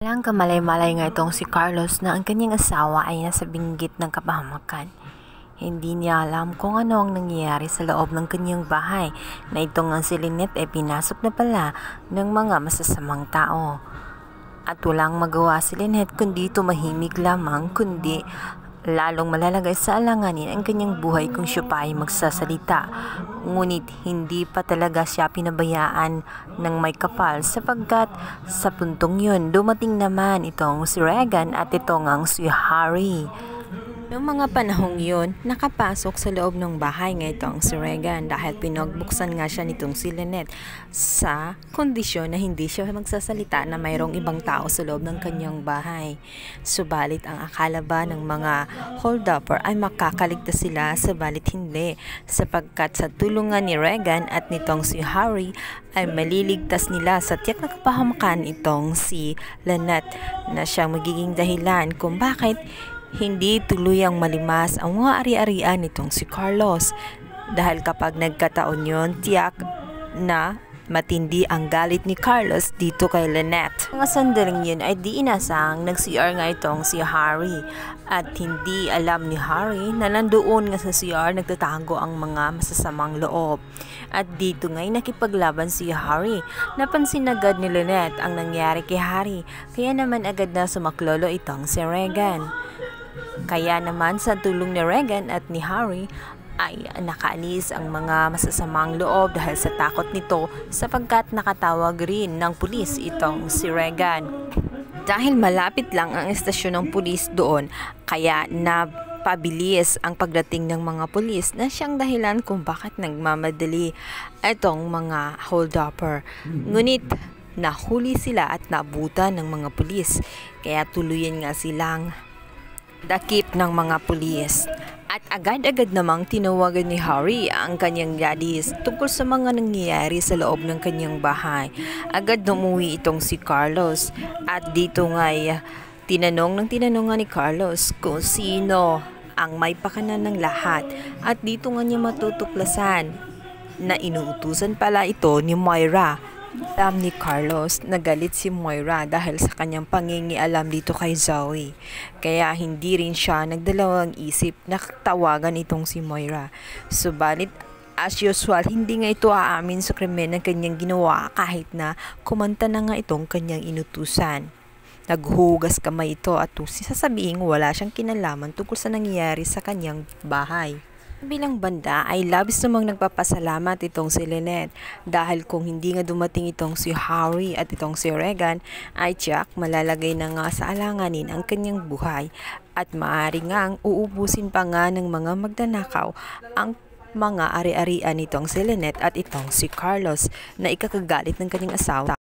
Walang kamalay-malay nga itong si Carlos na ang kanyang asawa ay nasa binggit ng kapahamakan. Hindi niya alam kung ano ang nangyayari sa loob ng kanyang bahay na itong ang si Lynette ay pinasok na pala ng mga masasamang tao. At walang magawa si Lynette kundi tumahimik lamang, kundi lalong malalagay sa alanganin ang kanyang buhay kung siya pa ay magsasalita. Ngunit hindi pa talaga siya pinabayaan ng may kapal sapagkat sa puntong yun dumating naman itong si Regan at itong ang si Harry. Noong mga panahong yun, nakapasok sa loob ng bahay nga itong si Regan dahil pinagbuksan nga siya nitong si Lynette sa kondisyon na hindi siya magsasalita na mayroong ibang tao sa loob ng kanyang bahay. Subalit ang akala ba ng mga hold-upper ay makakaligtas sila, subalit hindi, sapagkat sa tulungan ni Regan at nitong si Harry ay maliligtas nila sa tiyak na kapahamakan itong si Lynette na siyang magiging dahilan kung bakit hindi tuluyang malimas ang mga ari-arian nitong si Carlos. Dahil kapag nagkataon yon, tiyak na matindi ang galit ni Carlos dito kay Lynette. Mga sandaling yun ay di inasang nag-CR nga itong si Harry. At hindi alam ni Harry na nandoon nga sa CR nagtatago ang mga masasamang loob. At dito nga'y nakipaglaban si Harry. Napansin agad ni Lynette ang nangyari kay Harry. Kaya naman agad na sumaklolo itong si Regan. Kaya naman sa tulong ni Regan at ni Harry ay nakaalis ang mga masasamang loob dahil sa takot nito sapagkat nakatawag rin ng pulis itong si Regan. Dahil malapit lang ang estasyon ng pulis doon, kaya napabilis ang pagdating ng mga pulis na siyang dahilan kung bakit nagmamadali itong mga hold-upper. Ngunit nahuli sila at naabutan ng mga pulis, kaya tuluyan nga silang dakip ng mga pulis. At agad-agad namang tinawagan ni Harry ang kanyang daddies tungkol sa mga nangyayari sa loob ng kanyang bahay. Agad umuwi itong si Carlos at dito nga'y tinanong ni Carlos kung sino ang may pakanan ng lahat at dito nga niya matutuklasan na inuutusan pala ito ni Moira. Alam ni Carlos na galit si Moira dahil sa kanyang pangingialam dito kay Zoe. Kaya hindi rin siya nagdalawang isip na tawagan itong si Moira. Subalit as usual, hindi nga ito aamin sa krimen ng kanyang ginawa kahit na kumanta na nga itong kanyang inutusan. Naghugas kamay ito at sasabihin wala siyang kinalaman tungkol sa nangyayari sa kanyang bahay. Bilang banda ay labis namang nagpapasalamat itong si Lynette dahil kung hindi nga dumating itong si Harry at itong si Regan ay tiyak malalagay na nga sa alanganin ang kanyang buhay at maaari ngang uubusin pa nga ng mga magdanakaw ang mga ari-arian nitong si Lynette at itong si Carlos na ikakagalit ng kanyang asawa.